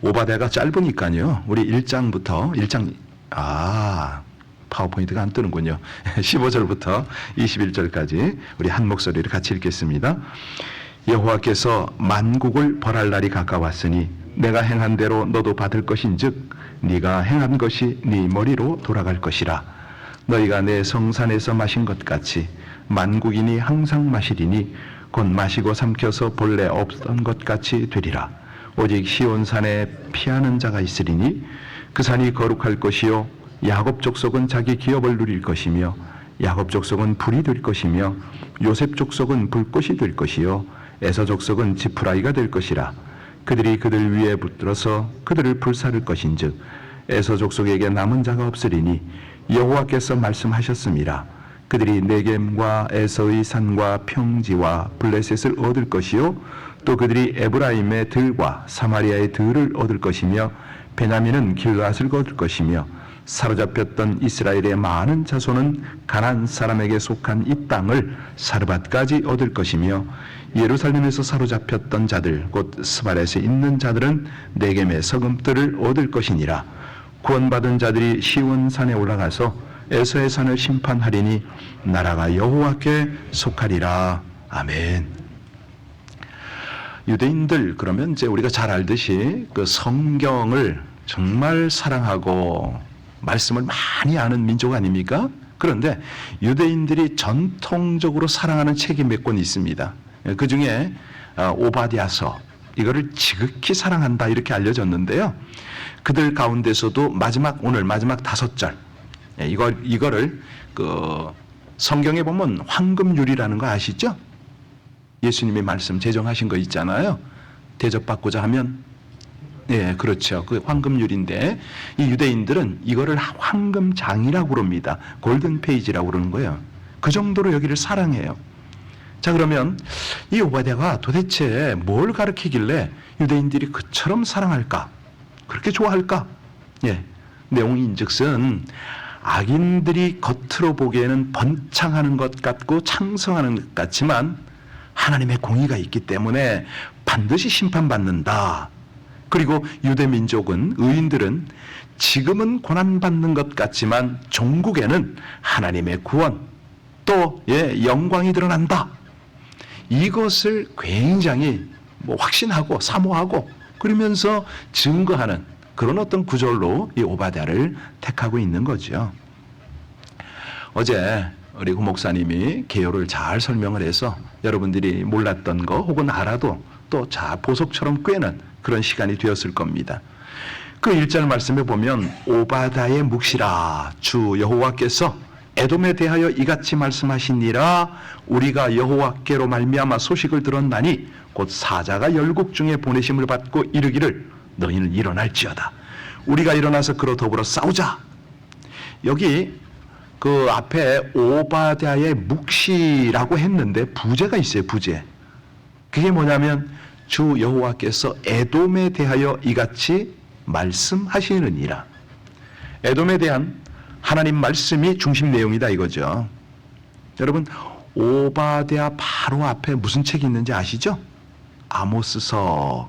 오바댜가 짧으니까요. 우리 1장부터 파워포인트가 안 뜨는군요. 15절부터 21절까지 우리 한 목소리를 같이 읽겠습니다. 여호와께서 만국을 벌할 날이 가까웠으니 내가 행한 대로 너도 받을 것인즉 네가 행한 것이 네 머리로 돌아갈 것이라. 너희가 내 성산에서 마신 것 같이 만국인이 항상 마시리니 곧 마시고 삼켜서 본래 없던 것 같이 되리라. 오직 시온산에 피하는 자가 있으리니 그 산이 거룩할 것이요 야곱 족속은 자기 기업을 누릴 것이며 야곱 족속은 불이 될 것이며 요셉 족속은 불꽃이 될 것이요 에서 족속은 지푸라기가 될 것이라. 그들이 그들 위에 붙들어서 그들을 불사를 것인즉 에서 족속에게 남은 자가 없으리니 여호와께서 말씀하셨습니다. 그들이 네겜과 에서의 산과 평지와 블레셋을 얻을 것이요 또 그들이 에브라임의 들과 사마리아의 들을 얻을 것이며 베냐민은 길앗을 얻을 것이며 사로잡혔던 이스라엘의 많은 자손은 가나안 사람에게 속한 이 땅을 사르밧까지 얻을 것이며 예루살렘에서 사로잡혔던 자들 곧 스바렛에 있는 자들은 네겜의 서금들을 얻을 것이니라. 구원받은 자들이 시온산에 올라가서 에서의 산을 심판하리니 나라가 여호와께 속하리라. 아멘. 유대인들 그러면 이제 우리가 잘 알듯이 그 성경을 정말 사랑하고 말씀을 많이 아는 민족 아닙니까? 그런데 유대인들이 전통적으로 사랑하는 책이 몇 권 있습니다. 그 중에 오바댜서, 이거를 지극히 사랑한다 이렇게 알려졌는데요. 그들 가운데서도 오늘 마지막 5절, 이거를 그 성경에 보면 황금률이라는 거 아시죠? 예수님의 말씀 제정하신 거 있잖아요. 대접받고자 하면, 그렇죠. 그 황금률인데 이 유대인들은 이거를 황금장이라고 그럽니다. 골든 페이지라고 그러는 거예요. 그 정도로 여기를 사랑해요. 자, 그러면 이 오바댜가 도대체 뭘 가르치길래 유대인들이 그처럼 사랑할까? 그렇게 좋아할까? 내용인즉슨 악인들이 겉으로 보기에는 번창하는 것 같고 창성하는 것 같지만 하나님의 공의가 있기 때문에 반드시 심판받는다. 그리고 유대 민족은, 의인들은 지금은 고난받는 것 같지만 종국에는 하나님의 구원 또 영광이 드러난다. 이것을 굉장히 확신하고 사모하고 그러면서 증거하는 그런 어떤 구절로 이 오바댜를 택하고 있는 거죠. 어제 우리 구 목사님이 개요를 잘 설명을 해서 여러분들이 몰랐던 거 혹은 알아도 또 보석처럼 꿰는 그런 시간이 되었을 겁니다. 그 1절 말씀에 보면 오바댜의 묵시라 주 여호와께서 에돔에 대하여 이같이 말씀하시니라. 우리가 여호와께로 말미암아 소식을 들었나니 곧 사자가 열국 중에 보내심을 받고 이르기를 너희는 일어날지어다. 우리가 일어나서 그로 더불어 싸우자. 여기 그 앞에 오바댜의 묵시라고 했는데 부제가 있어요. 부제. 그게 뭐냐면 주 여호와께서 에돔에 대하여 이같이 말씀하시느니라. 에돔에 대한 하나님 말씀이 중심 내용이다 이거죠. 여러분 오바댜 바로 앞에 무슨 책이 있는지 아시죠? 아모스서.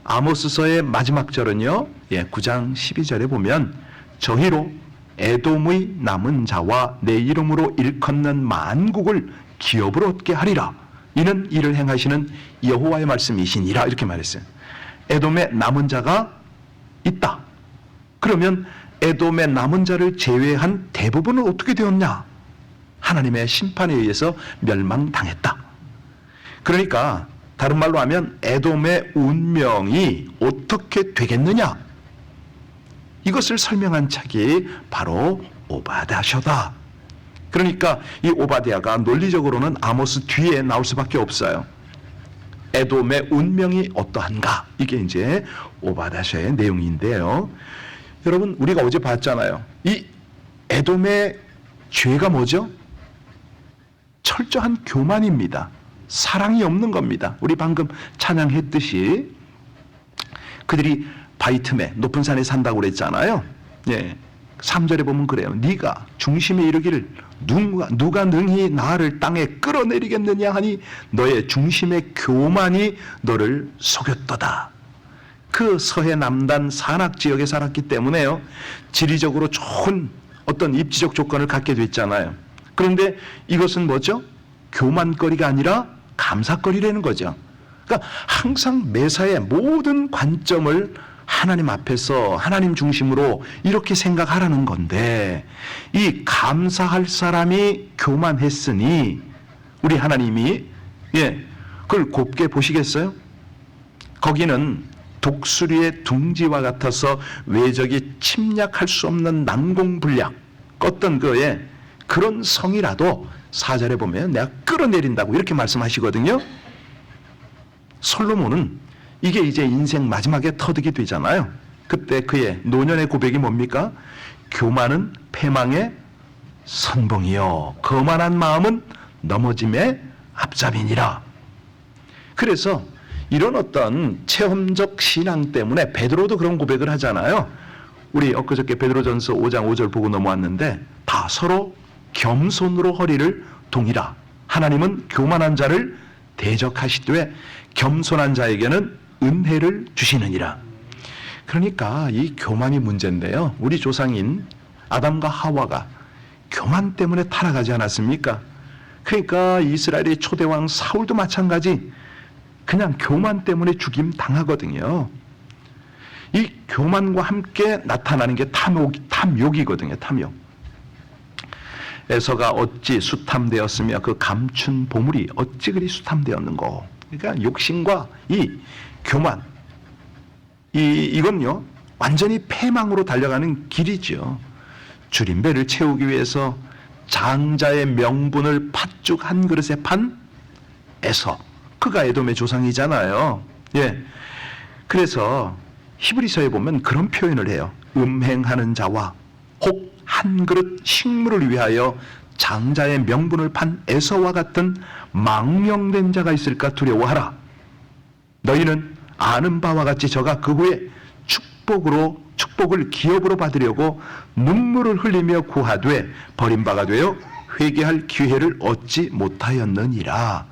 아모스서의 마지막 절은요, 9장 12절에 보면 저희로 에돔의 남은 자와 내 이름으로 일컫는 만국을 기업으로 얻게 하리라. 이는 이를 행하시는 여호와의 말씀이시니라. 이렇게 말했어요. 에돔의 남은 자가 있다. 그러면 에돔의 남은 자를 제외한 대부분은 어떻게 되었냐? 하나님의 심판에 의해서 멸망당했다. 그러니까 다른 말로 하면 에돔의 운명이 어떻게 되겠느냐? 이것을 설명한 책이 바로 오바댜서다. 그러니까 이 오바댜가 논리적으로는 아모스 뒤에 나올 수밖에 없어요. 에돔의 운명이 어떠한가? 이게 이제 오바댜서의 내용인데요. 여러분 우리가 어제 봤잖아요. 이 에돔의 죄가 뭐죠? 철저한 교만입니다. 사랑이 없는 겁니다. 우리 방금 찬양했듯이 그들이 바위 틈에 높은 산에 산다고 그랬잖아요. 3절에 보면 그래요. 네가 중심에 이르기를 누가 능히 나를 땅에 끌어내리겠느냐 하니 너의 중심의 교만이 너를 속였도다. 그 서해 남단 산악 지역에 살았기 때문에요. 지리적으로 좋은 어떤 입지적 조건을 갖게 됐잖아요. 그런데 이것은 뭐죠? 교만거리가 아니라 감사거리라는 거죠. 그러니까 항상 매사에 모든 관점을 하나님 앞에서 하나님 중심으로 이렇게 생각하라는 건데, 이 감사할 사람이 교만했으니 우리 하나님이 그걸 곱게 보시겠어요? 거기는 독수리의 둥지와 같아서 외적이 침략할 수 없는 난공불락 어떤 그런 성이라도 4절에 보면 내가 끌어내린다고 이렇게 말씀하시거든요. 솔로몬은 이게 이제 인생 마지막에 터득이 되잖아요. 그때 그의 노년의 고백이 뭡니까? 교만은 패망의 선봉이요 거만한 마음은 넘어짐의 앞잡이니라. 그래서 이런 어떤 체험적 신앙 때문에 베드로도 그런 고백을 하잖아요. 우리 엊그저께 베드로전서 5장 5절 보고 넘어왔는데, 다 서로 겸손으로 허리를 동이라. 하나님은 교만한 자를 대적하시되 겸손한 자에게는 은혜를 주시느니라. 그러니까 이 교만이 문제인데요. 우리 조상인 아담과 하와가 교만 때문에 타락하지 않았습니까? 그러니까 이스라엘의 초대왕 사울도 마찬가지 그냥 교만 때문에 죽임 당하거든요. 이 교만과 함께 나타나는 게 탐욕이거든요. 탐욕. 에서가 어찌 수탐되었으며 그 감춘 보물이 어찌 그리 수탐되었는고. 그러니까 욕심과 이 교만, 이건요 완전히 패망으로 달려가는 길이죠. 줄인 배를 채우기 위해서 장자의 명분을 팥죽 한 그릇에 판 에서, 그가 에돔의 조상이잖아요. 그래서 히브리서에 보면 그런 표현을 해요. 음행하는 자와 혹 한 그릇 식물을 위하여 장자의 명분을 판 에서와 같은 망령된 자가 있을까 두려워하라. 너희는 아는 바와 같이 저가 그 후에 축복을 기업으로 받으려고 눈물을 흘리며 구하되 버림바가 되어 회개할 기회를 얻지 못하였느니라.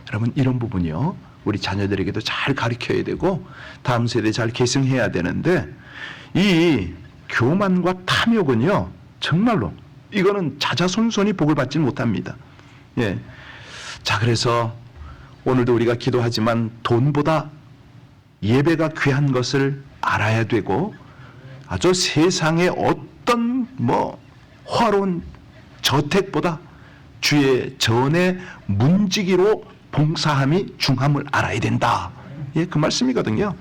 여러분, 이런 부분이요 우리 자녀들에게도 잘 가르쳐야 되고 다음 세대에 잘 계승해야 되는데, 이 교만과 탐욕은요 정말로 이거는 자자손손이 복을 받지 못합니다. 자, 그래서 오늘도 우리가 기도하지만 돈보다 예배가 귀한 것을 알아야 되고, 아주 세상의 어떤 화로운 저택보다 주의 전에 문지기로 봉사함이 중함을 알아야 된다. 그 말씀이거든요.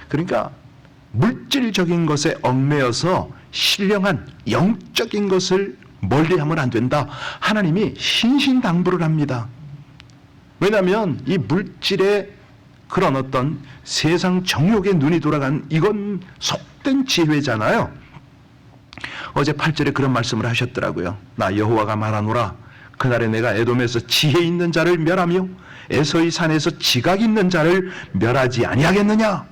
그러니까 물질적인 것에 얽매여서 신령한 영적인 것을 멀리하면 안 된다. 하나님이 신신당부를 합니다. 왜냐하면 이 물질의 그런 어떤 세상 정욕에 눈이 돌아간 이건 속된 지혜잖아요. 어제 8절에 그런 말씀을 하셨더라고요. 나 여호와가 말하노라. 그날에 내가 에돔에서 지혜 있는 자를 멸하며 에서의 산에서 지각 있는 자를 멸하지 아니하겠느냐.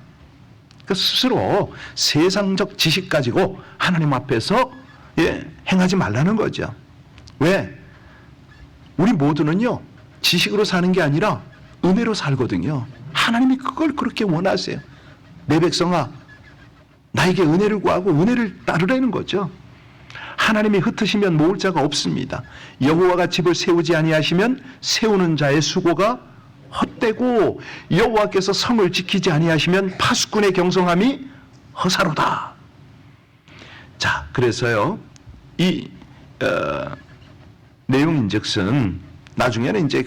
스스로 세상적 지식 가지고 하나님 앞에서 행하지 말라는 거죠. 왜? 우리 모두는요 지식으로 사는 게 아니라 은혜로 살거든요. 하나님이 그걸 그렇게 원하세요. 내 백성아, 나에게 은혜를 구하고 은혜를 따르라는 거죠. 하나님이 흩으시면 모을 자가 없습니다. 여호와가 집을 세우지 아니하시면 세우는 자의 수고가 헛되고, 여호와께서 성을 지키지 아니하시면 파수꾼의 경성함이 허사로다. 자, 그래서요 이 내용인즉슨 나중에는 이제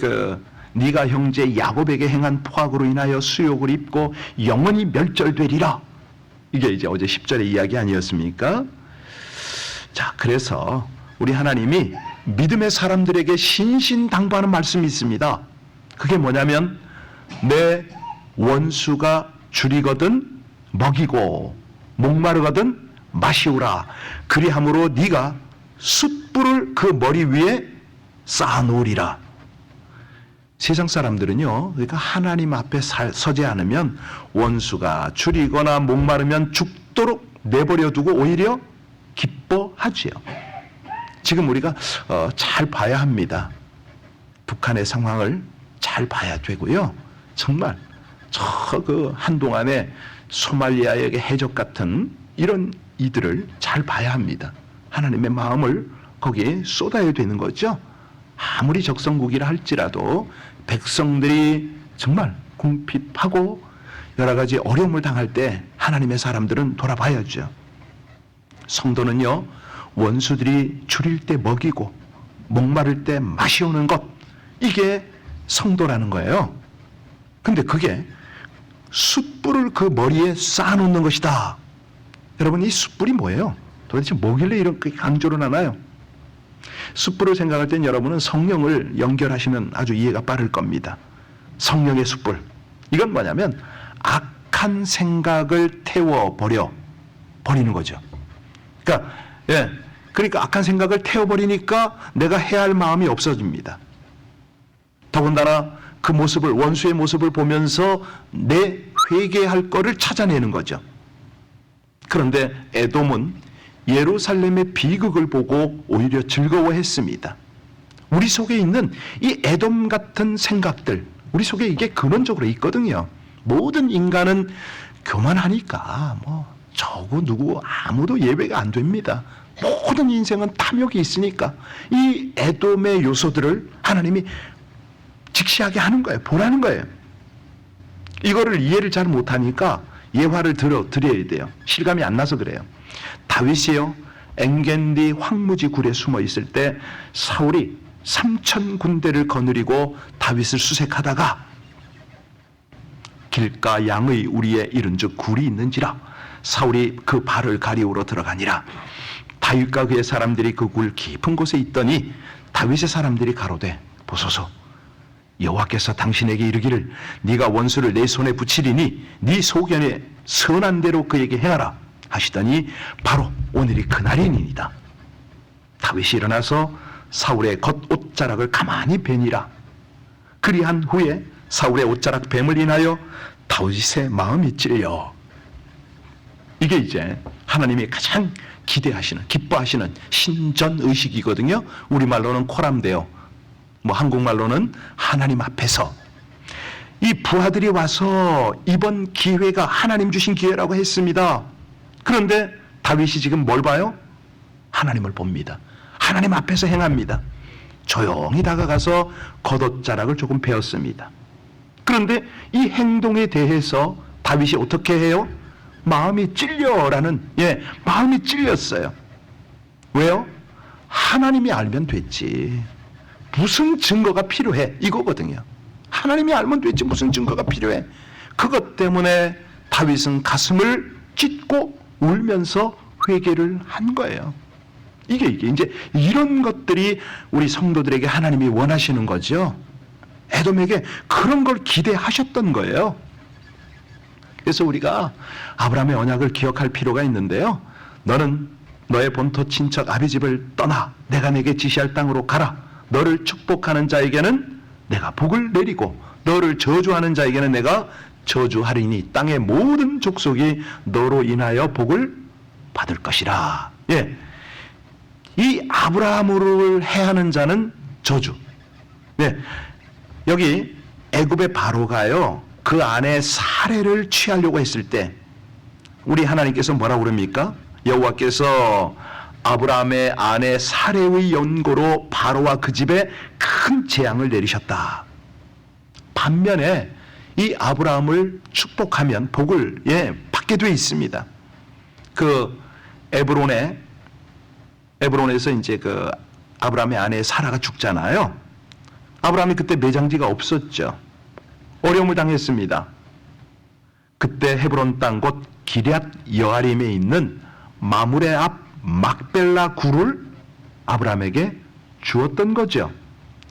네가 형제 야곱에게 행한 포악으로 인하여 수욕을 입고 영원히 멸절되리라. 이게 이제 어제 10절의 이야기 아니었습니까? 자, 그래서 우리 하나님이 믿음의 사람들에게 신신당부하는 말씀이 있습니다. 그게 뭐냐면 내 원수가 줄이거든 먹이고 목마르거든 마시우라. 그리함으로 네가 숯불을 그 머리 위에 쌓아놓으리라. 세상 사람들은요, 그러니까 하나님 앞에 서지 않으면 원수가 줄이거나 목마르면 죽도록 내버려 두고 오히려 기뻐하지요. 지금 우리가 잘 봐야 합니다. 북한의 상황을 잘 봐야 되고요. 정말 한동안에 소말리아의 해적 같은 이런 이들을 잘 봐야 합니다. 하나님의 마음을 거기에 쏟아야 되는 거죠. 아무리 적성국이라 할지라도 백성들이 정말 궁핍하고 여러 가지 어려움을 당할 때 하나님의 사람들은 돌아봐야죠. 성도는요, 원수들이 줄일 때 먹이고 목마를 때 마시오는 것, 이게 성도라는 거예요. 근데 그게 숯불을 그 머리에 쌓아놓는 것이다. 여러분, 이 숯불이 뭐예요? 도대체 뭐길래 이렇게 강조를 하나요? 숯불을 생각할 땐 여러분은 성령을 연결하시면 아주 이해가 빠를 겁니다. 성령의 숯불. 이건 뭐냐면 악한 생각을 버리는 거죠. 그러니까 악한 생각을 태워버리니까 내가 해야 할 마음이 없어집니다. 더군다나 그 모습을, 원수의 모습을 보면서 내 회개할 거를 찾아내는 거죠. 그런데 에돔은 예루살렘의 비극을 보고 오히려 즐거워했습니다. 우리 속에 있는 이 에돔 같은 생각들, 우리 속에 이게 근원적으로 있거든요. 모든 인간은 교만하니까 저고 누구 아무도 예외가 안 됩니다. 모든 인생은 탐욕이 있으니까 이 에돔의 요소들을 하나님이 직시하게 하는 거예요. 보라는 거예요. 이거를 이해를 잘 못하니까 예화를 드려야 돼요. 실감이 안 나서 그래요. 다윗이요, 엔겐디 황무지 굴에 숨어 있을 때 사울이 3,000 군대를 거느리고 다윗을 수색하다가 길가 양의 우리에 이른즉 굴이 있는지라 사울이 그 발을 가리우러 들어가니라. 다윗과 그의 사람들이 그 굴 깊은 곳에 있더니 다윗의 사람들이 가로되 보소서, 여호와께서 당신에게 이르기를 네가 원수를 내 손에 붙이리니 네 소견에 선한 대로 그에게 행하라 하시더니 바로 오늘이 그날이니이다. 다윗이 일어나서 사울의 겉옷자락을 가만히 베니라. 그리한 후에 사울의 옷자락 뱀을 인하여 다윗의 마음이 찔려. 이게 이제 하나님이 가장 기대하시는, 기뻐하시는 신전의식이거든요. 우리말로는 코람데오, 한국말로는 하나님 앞에서 이 부하들이 와서 이번 기회가 하나님 주신 기회라고 했습니다. 그런데 다윗이 지금 뭘 봐요? 하나님을 봅니다. 하나님 앞에서 행합니다. 조용히 다가가서 겉옷자락을 조금 베었습니다. 그런데 이 행동에 대해서 다윗이 어떻게 해요? 마음이 찔려라는, 마음이 찔렸어요. 왜요? 하나님이 알면 됐지. 무슨 증거가 필요해? 이거거든요. 하나님이 알면 됐지 무슨 증거가 필요해? 그것 때문에 다윗은 가슴을 찢고 울면서 회개를 한 거예요. 이게 이제 이런 것들이 우리 성도들에게 하나님이 원하시는 거죠. 에돔에게 그런 걸 기대하셨던 거예요. 그래서 우리가 아브라함의 언약을 기억할 필요가 있는데요. 너는 너의 본토 친척 아비 집을 떠나 내가 내게 지시할 땅으로 가라. 너를 축복하는 자에게는 내가 복을 내리고 너를 저주하는 자에게는 내가 저주하리니 땅의 모든 족속이 너로 인하여 복을 받을 것이라. 이 아브라함을 해하는 자는 저주. 여기 애굽의 바로가요, 그 안에 사례를 취하려고 했을 때 우리 하나님께서 뭐라고 그럽니까? 여호와께서 아브라함의 아내 사레의 연고로 바로와 그 집에 큰 재앙을 내리셨다. 반면에 이 아브라함을 축복하면 복을 받게 돼 있습니다. 그 에브론에서 이제 그 아브라함의 아내 사라가 죽잖아요. 아브라함이 그때 매장지가 없었죠. 어려움을 당했습니다. 그때 헤브론 땅 곧 기럇 여아림에 있는 마므레 앞 막벨라 굴을 아브라함에게 주었던 거죠.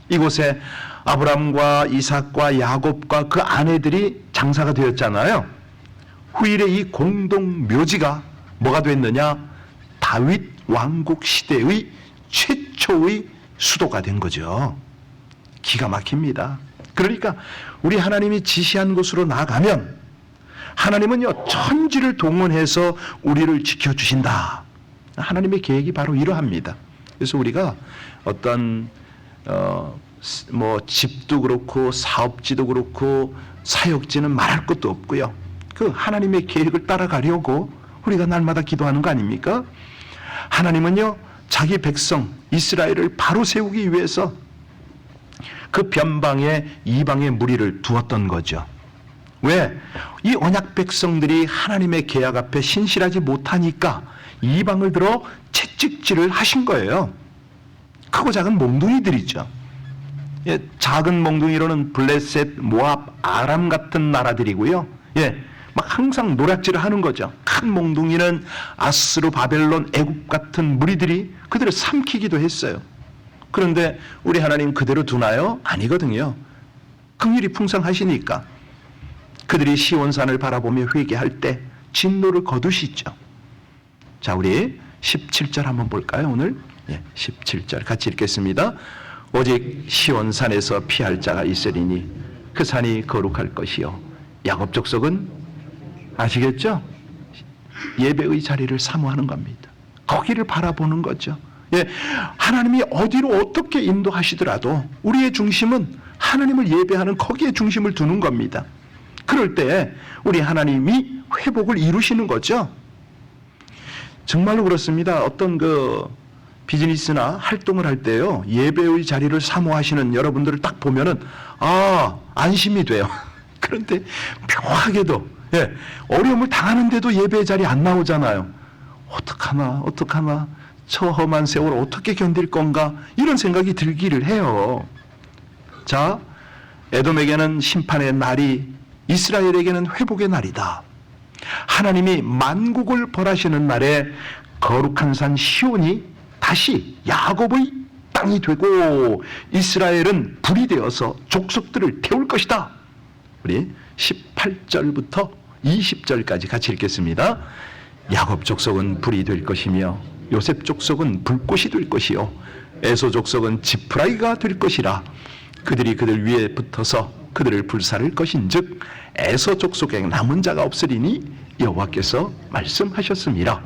이곳에 아브라함과 이삭과 야곱과 그 아내들이 장사가 되었잖아요. 후일에 이 공동 묘지가 뭐가 됐느냐? 다윗 왕국 시대의 최초의 수도가 된 거죠. 기가 막힙니다. 그러니까 우리 하나님이 지시한 곳으로 나아가면 하나님은요, 천지를 동원해서 우리를 지켜주신다. 하나님의 계획이 바로 이러합니다. 그래서 우리가 어떤 집도 그렇고 사업지도 그렇고 사역지는 말할 것도 없고요. 그 하나님의 계획을 따라가려고 우리가 날마다 기도하는 거 아닙니까? 하나님은요, 자기 백성 이스라엘을 바로 세우기 위해서 그 변방에 이방의 무리를 두었던 거죠. 왜? 이 언약 백성들이 하나님의 계약 앞에 신실하지 못하니까 이방을 들어 채찍질을 하신 거예요. 크고 작은 몽둥이들이죠. 예, 작은 몽둥이로는 블레셋, 모압, 아람 같은 나라들이고요. 예, 막 항상 노략질을 하는 거죠. 큰 몽둥이는 아스루, 바벨론, 애굽 같은 무리들이 그들을 삼키기도 했어요. 그런데 우리 하나님 그대로 두나요? 아니거든요. 긍휼이 풍성하시니까 그들이 시온산을 바라보며 회개할 때 진노를 거두시죠. 자, 우리 17절 한번 볼까요? 오늘 17절 같이 읽겠습니다. 오직 시온산에서 피할 자가 있으리니 그 산이 거룩할 것이요 야곱 족속은 아시겠죠? 예배의 자리를 사모하는 겁니다. 거기를 바라보는 거죠. 예, 하나님이 어디로 어떻게 인도하시더라도 우리의 중심은 하나님을 예배하는 거기에 중심을 두는 겁니다. 그럴 때 우리 하나님이 회복을 이루시는 거죠. 정말로 그렇습니다. 어떤 비즈니스나 활동을 할 때요, 예배의 자리를 사모하시는 여러분들을 딱 보면은 안심이 돼요. 그런데 묘하게도 어려움을 당하는데도 예배의 자리 안 나오잖아요. 어떡하나 저 험한 세월 어떻게 견딜 건가 이런 생각이 들기를 해요. 자, 에돔에게는 심판의 날이, 이스라엘에게는 회복의 날이다. 하나님이 만국을 벌하시는 날에 거룩한 산 시온이 다시 야곱의 땅이 되고 이스라엘은 불이 되어서 족속들을 태울 것이다. 우리 18절부터 20절까지 같이 읽겠습니다. 야곱 족속은 불이 될 것이며 요셉 족속은 불꽃이 될 것이요 에소 족속은 지푸라기가 될 것이라. 그들이 그들 위에 붙어서 그들을 불사를 것인즉 에서 족속에 남은 자가 없으리니 여호와께서 말씀하셨습니다.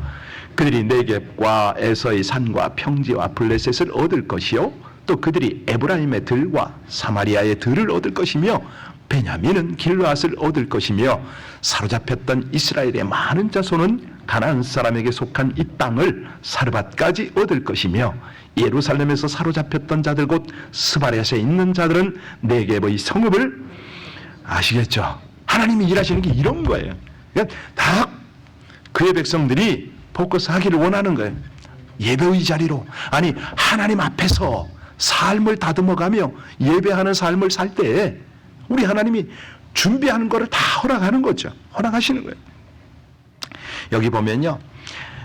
그들이 네겝과 에서의 산과 평지와 블레셋을 얻을 것이요 또 그들이 에브라임의 들과 사마리아의 들을 얻을 것이며 베냐민은 길르앗을 얻을 것이며 사로잡혔던 이스라엘의 많은 자손은 가나안 사람에게 속한 이 땅을 사르밧까지 얻을 것이며 예루살렘에서 사로잡혔던 자들 곧 스바랴에 있는 자들은 네겝의 성읍을 아시겠죠? 하나님이 일하시는 게 이런 거예요. 그러니까 다 그의 백성들이 포커스하기를 원하는 거예요. 예배의 자리로, 아니 하나님 앞에서 삶을 다듬어가며 예배하는 삶을 살 때 우리 하나님이 준비하는 것을 다 허락하는 거죠. 허락하시는 거예요. 여기 보면요,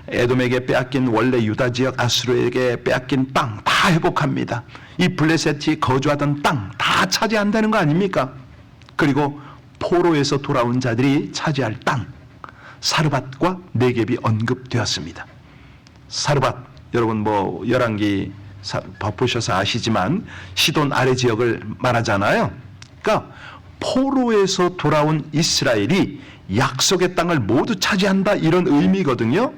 에돔에게 빼앗긴 원래 유다 지역 아수르에게 빼앗긴 땅 다 회복합니다. 이 블레셋이 거주하던 땅 다 차지한다는 거 아닙니까? 그리고 포로에서 돌아온 자들이 차지할 땅 사르밧과 네겝이 언급되었습니다. 사르밧, 여러분 열왕기 보셔서 아시지만 시돈 아래 지역을 말하잖아요. 그러니까 포로에서 돌아온 이스라엘이 약속의 땅을 모두 차지한다 이런 의미거든요.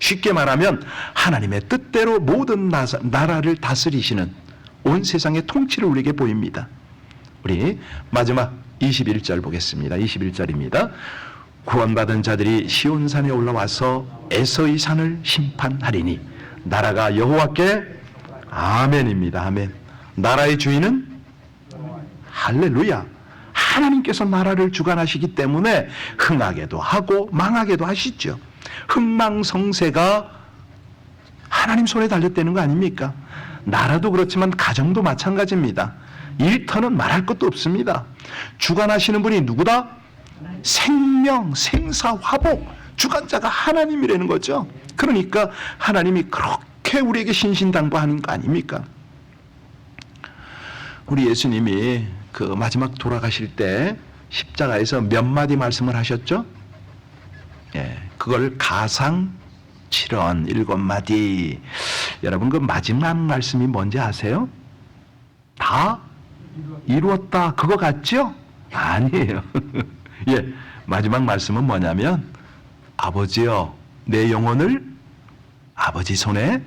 쉽게 말하면 하나님의 뜻대로 모든 나라를 다스리시는 온 세상의 통치를 우리에게 보입니다. 우리 마지막 21절 보겠습니다. 21절입니다. 구원받은 자들이 시온산에 올라와서 에서의 산을 심판하리니 나라가 여호와께 아멘입니다. 아멘. 나라의 주인은 할렐루야. 하나님께서 나라를 주관하시기 때문에 흥하게도 하고 망하게도 하시죠. 흥망성쇠가 하나님 손에 달렸다는 거 아닙니까? 나라도 그렇지만 가정도 마찬가지입니다. 일터는 말할 것도 없습니다. 주관하시는 분이 누구다? 생명, 생사, 화복 주관자가 하나님이라는 거죠. 그러니까 하나님이 그렇게 우리에게 신신당부하는 거 아닙니까? 우리 예수님이 그 마지막 돌아가실 때 십자가에서 몇 마디 말씀을 하셨죠? 그걸 가상 7원 7마디. 여러분 그 마지막 말씀이 뭔지 아세요? 다 이루었다 그거 같죠? 아니에요. 마지막 말씀은 뭐냐면 아버지여 내 영혼을 아버지 손에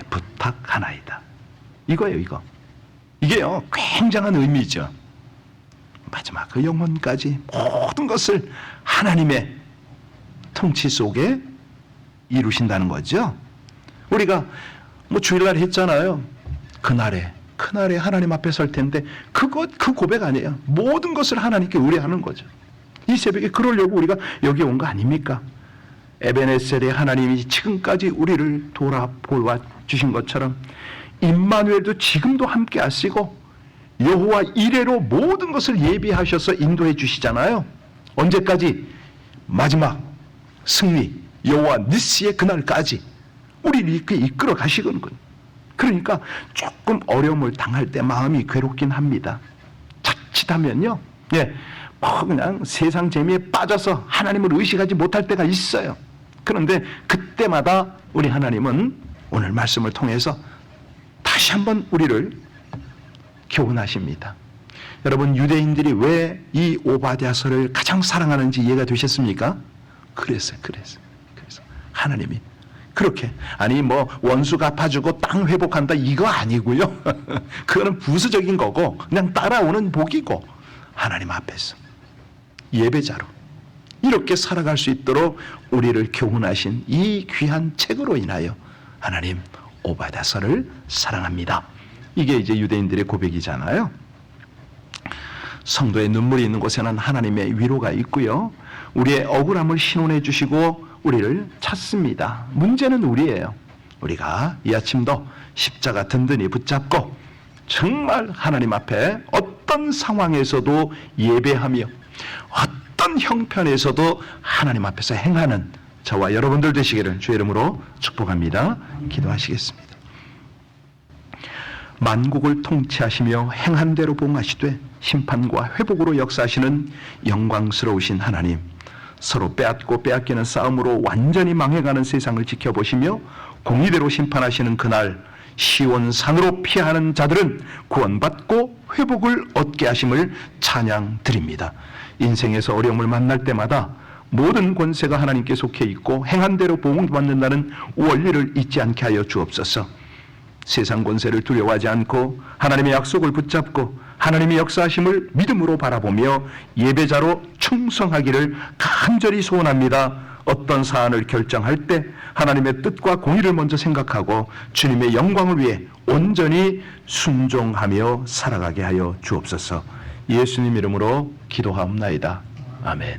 부탁하나이다. 이거예요. 이게요 굉장한 의미죠. 마지막 그 영혼까지 모든 것을 하나님의 통치 속에 이루신다는 거죠. 우리가 뭐 주일날 했잖아요. 그날에 하나님 앞에 설 텐데 그 고백 아니에요. 모든 것을 하나님께 의뢰하는 거죠. 이 새벽에 그러려고 우리가 여기 온 거 아닙니까? 에베네셀의 하나님이 지금까지 우리를 돌아보아 주신 것처럼 임마누엘도 지금도 함께 하시고 여호와 이레로 모든 것을 예비하셔서 인도해 주시잖아요. 언제까지? 마지막 승리 여호와 니스의 그날까지 우리를 이렇게 이끌어 가시는 거예요. 그러니까 조금 어려움을 당할 때 마음이 괴롭긴 합니다. 자칫하면요, 뭐 그냥 세상 재미에 빠져서 하나님을 의식하지 못할 때가 있어요. 그런데 그때마다 우리 하나님은 오늘 말씀을 통해서 다시 한번 우리를 교훈하십니다. 여러분, 유대인들이 왜 이 오바댜서를 가장 사랑하는지 이해가 되셨습니까? 그래서 하나님이 그렇게, 아니 뭐 원수 갚아주고 땅 회복한다 이거 아니고요. 그거는 부수적인 거고 그냥 따라오는 복이고, 하나님 앞에서 예배자로 이렇게 살아갈 수 있도록 우리를 교훈하신 이 귀한 책으로 인하여 하나님 오바댜서를 사랑합니다. 이게 이제 유대인들의 고백이잖아요. 성도의 눈물이 있는 곳에는 하나님의 위로가 있고요. 우리의 억울함을 신원해 주시고 우리를 찾습니다. 문제는 우리예요. 우리가 이 아침도 십자가 든든히 붙잡고 정말 하나님 앞에 어떤 상황에서도 예배하며 어떤 형편에서도 하나님 앞에서 행하는 저와 여러분들 되시기를 주의 이름으로 축복합니다. 기도하시겠습니다. 만국을 통치하시며 행한 대로 봉하시되 심판과 회복으로 역사하시는 영광스러우신 하나님, 서로 빼앗고 빼앗기는 싸움으로 완전히 망해가는 세상을 지켜보시며 공의대로 심판하시는 그날 시온산으로 피하는 자들은 구원받고 회복을 얻게 하심을 찬양드립니다. 인생에서 어려움을 만날 때마다 모든 권세가 하나님께 속해 있고 행한 대로 보응받는다는 원리를 잊지 않게 하여 주옵소서. 세상 권세를 두려워하지 않고 하나님의 약속을 붙잡고 하나님의 역사하심을 믿음으로 바라보며 예배자로 충성하기를 간절히 소원합니다. 어떤 사안을 결정할 때 하나님의 뜻과 공의를 먼저 생각하고 주님의 영광을 위해 온전히 순종하며 살아가게 하여 주옵소서. 예수님 이름으로 기도하옵나이다. 아멘.